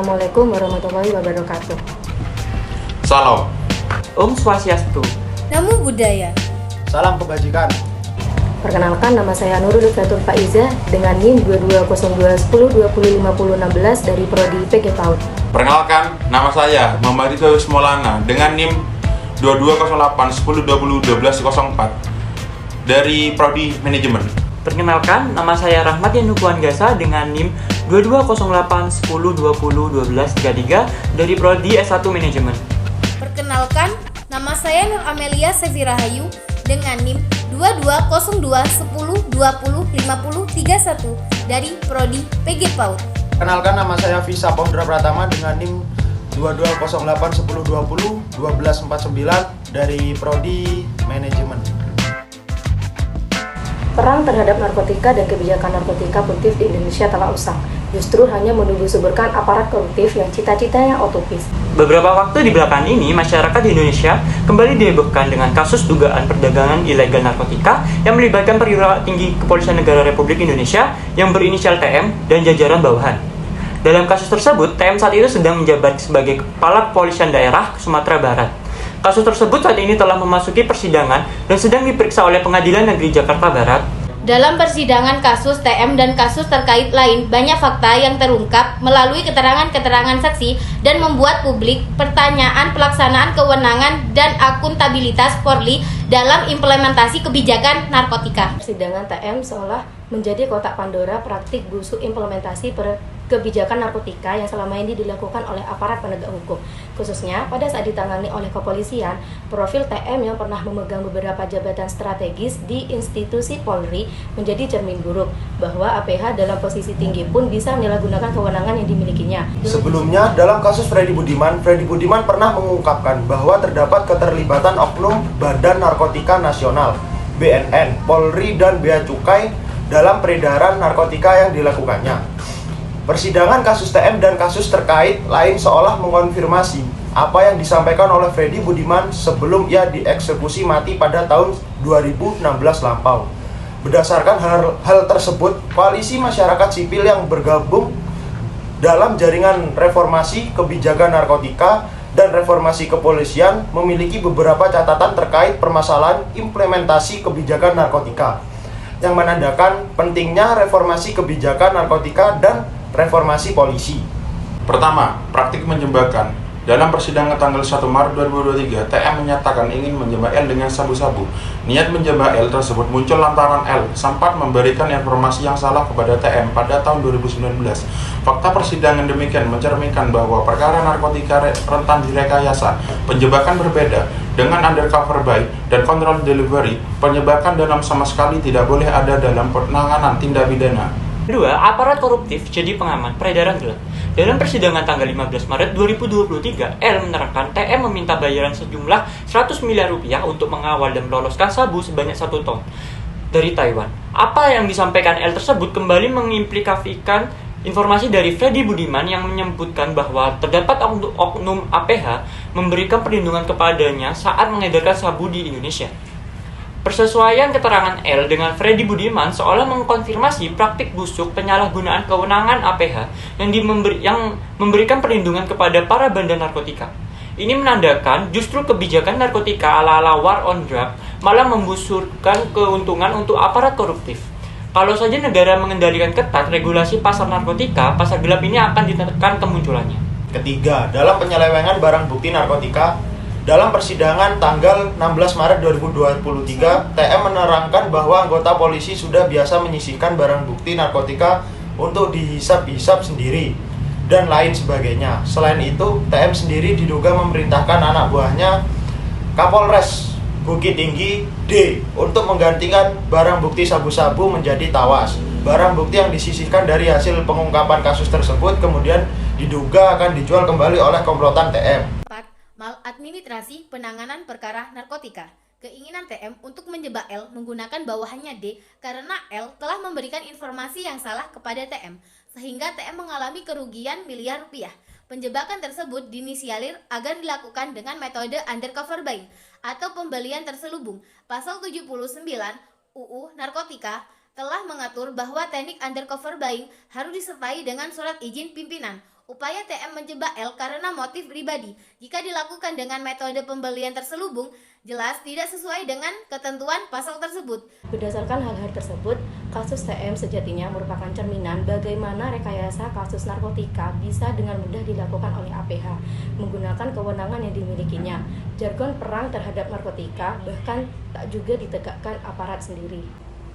Assalamualaikum warahmatullahi wabarakatuh. Salam. Om Swastiastu. Namo Buddhaya. Salam kebajikan. Perkenalkan, nama saya Nurul Fatul Faiza dengan NIM 220210205016 dari Prodi PG PAUD. Perkenalkan, nama saya Muhammad Ridhoyus Maulana dengan NIM 220810201204 dari Prodi Manajemen. Perkenalkan, nama saya Rahmat Yanukuan Gasa dengan NIM 220810201233 dari Prodi S1 Manajemen. Perkenalkan, nama saya Nur Amelia Sevi Rahayu dengan NIM 220810205031 dari Prodi PG PAUD. Kenalkan, nama saya Visa Pondra Pratama dengan NIM 220810201249 dari Prodi Manajemen. Perang terhadap narkotika dan kebijakan narkotika putih di Indonesia telah usang. Justru hanya menunggu suburkan aparat koruptif yang cita-citanya utopis. Beberapa waktu di belakangan ini, masyarakat di Indonesia kembali dihebohkan dengan kasus dugaan perdagangan ilegal narkotika yang melibatkan perwira tinggi Kepolisian Negara Republik Indonesia yang berinisial TM dan jajaran bawahan. Dalam kasus tersebut, TM saat itu sedang menjabat sebagai Kepala Kepolisian Daerah Sumatera Barat. Kasus tersebut saat ini telah memasuki persidangan dan sedang diperiksa oleh Pengadilan Negeri Jakarta Barat. Dalam persidangan kasus TM dan kasus terkait lain, banyak fakta yang terungkap melalui keterangan-keterangan saksi dan membuat publik pertanyaan pelaksanaan kewenangan dan akuntabilitas Polri dalam implementasi kebijakan narkotika. Persidangan TM seolah menjadi kotak Pandora praktik busuk implementasi kebijakan narkotika yang selama ini dilakukan oleh aparat penegak hukum. Khususnya pada saat ditangani oleh kepolisian, profil TM yang pernah memegang beberapa jabatan strategis di institusi Polri menjadi cermin buruk bahwa APH dalam posisi tinggi pun bisa menyalahgunakan kewenangan yang dimilikinya. Sebelumnya, dalam kasus Freddy Budiman pernah mengungkapkan bahwa terdapat keterlibatan oknum Badan Narkotika Nasional (BNN), Polri, dan Bea Cukai dalam peredaran narkotika yang dilakukannya. Persidangan kasus TM dan kasus terkait lain seolah mengonfirmasi apa yang disampaikan oleh Freddy Budiman sebelum ia dieksekusi mati pada tahun 2016 lampau. Berdasarkan hal tersebut, koalisi masyarakat sipil yang bergabung dalam jaringan reformasi kebijakan narkotika dan reformasi kepolisian memiliki beberapa catatan terkait permasalahan implementasi kebijakan narkotika yang menandakan pentingnya reformasi kebijakan narkotika dan reformasi polisi. Pertama, praktik menjembatkan. Dalam persidangan tanggal 1 Maret 2023, TM menyatakan ingin menjebak L dengan sabu-sabu. Niat menjebak L tersebut muncul lantaran L sempat memberikan informasi yang salah kepada TM pada tahun 2019. Fakta persidangan demikian mencerminkan bahwa perkara narkotika rentan direkayasa. Penjebakan berbeda. Dengan undercover buy dan control delivery, penjebakan dalam sama sekali tidak boleh ada dalam penanganan tindak pidana. Kedua, aparat koruptif jadi pengaman peredaran gelap. Dalam persidangan tanggal 15 Maret 2023, L menerangkan TM meminta bayaran sejumlah 100 miliar rupiah untuk mengawal dan meloloskan sabu sebanyak 1 ton dari Taiwan. Apa yang disampaikan L tersebut kembali mengimplikasikan informasi dari Freddy Budiman yang menyebutkan bahwa terdapat oknum APH memberikan perlindungan kepadanya saat mengedarkan sabu di Indonesia. Persesuaian keterangan L dengan Freddy Budiman seolah mengkonfirmasi praktik busuk penyalahgunaan kewenangan APH yang memberikan perlindungan kepada para bandar narkotika. Ini menandakan justru kebijakan narkotika ala-ala war on drug malah membusurkan keuntungan untuk aparat koruptif. Kalau saja negara mengendalikan ketat regulasi pasar narkotika, pasar gelap ini akan ditekan kemunculannya. Ketiga, dalam penyelewengan barang bukti narkotika, dalam persidangan tanggal 16 Maret 2023, TM menerangkan bahwa anggota polisi sudah biasa menyisihkan barang bukti narkotika untuk dihisap-hisap sendiri dan lain sebagainya. Selain itu, TM sendiri diduga memerintahkan anak buahnya Kapolres Bukit Tinggi D untuk menggantikan barang bukti sabu-sabu menjadi tawas. Barang bukti yang disisihkan dari hasil pengungkapan kasus tersebut kemudian diduga akan dijual kembali oleh komplotan TM. Maladministrasi penanganan perkara narkotika. Keinginan TM untuk menjebak L menggunakan bawahannya D karena L telah memberikan informasi yang salah kepada TM, sehingga TM mengalami kerugian miliar rupiah. Penjebakan tersebut dinisialir agar dilakukan dengan metode undercover buying atau pembelian terselubung. Pasal 79 UU Narkotika telah mengatur bahwa teknik undercover buying harus disertai dengan surat izin pimpinan. Upaya TM menjebak L karena motif pribadi jika dilakukan dengan metode pembelian terselubung jelas tidak sesuai dengan ketentuan pasal tersebut. Berdasarkan hal-hal tersebut, kasus TM sejatinya merupakan cerminan bagaimana rekayasa kasus narkotika bisa dengan mudah dilakukan oleh APH menggunakan kewenangan yang dimilikinya. Jargon perang terhadap narkotika bahkan tak juga ditegakkan aparat sendiri.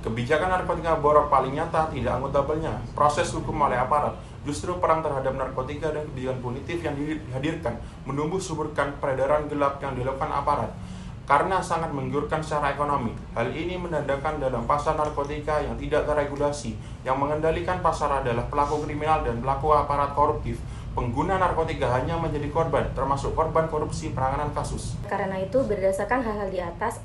Kebijakan narkotika borok paling nyata tidak akuntabelnya proses hukum oleh aparat. Justru perang terhadap narkotika dan kebijakan punitif yang dihadirkan menumbuh suburkan peredaran gelap yang dilakukan aparat karena sangat menggiurkan secara ekonomi. Hal ini menandakan dalam pasar narkotika yang tidak terregulasi, yang mengendalikan pasar adalah pelaku kriminal dan pelaku aparat koruptif. Pengguna narkotika hanya menjadi korban, termasuk korban korupsi penanganan kasus. Karena itu, berdasarkan hal-hal di atas,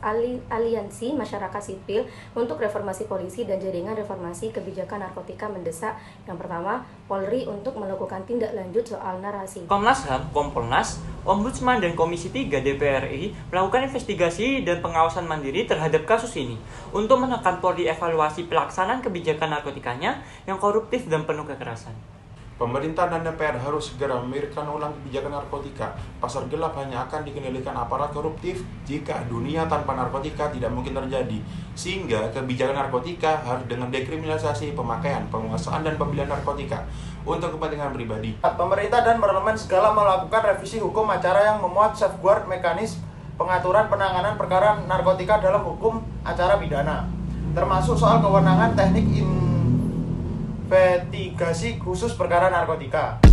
aliansi masyarakat sipil untuk reformasi polisi dan jaringan reformasi kebijakan narkotika mendesak yang pertama, Polri untuk melakukan tindak lanjut soal narasi. Komnas HAM, Kompolnas, Ombudsman dan Komisi 3 DPR RI melakukan investigasi dan pengawasan mandiri terhadap kasus ini untuk menekan Polri evaluasi pelaksanaan kebijakan narkotikanya yang koruptif dan penuh kekerasan. Pemerintah dan DPR harus segera memikirkan ulang kebijakan narkotika. Pasar gelap hanya akan dikendalikan aparat koruptif jika dunia tanpa narkotika tidak mungkin terjadi. Sehingga kebijakan narkotika harus dengan dekriminalisasi pemakaian, penguasaan, dan pembelian narkotika untuk kepentingan pribadi. Pemerintah dan parlemen segala melakukan revisi hukum acara yang memuat safeguard mekanisme pengaturan penanganan perkara narkotika dalam hukum acara pidana, termasuk soal kewenangan teknik investigasi khusus perkara narkotika.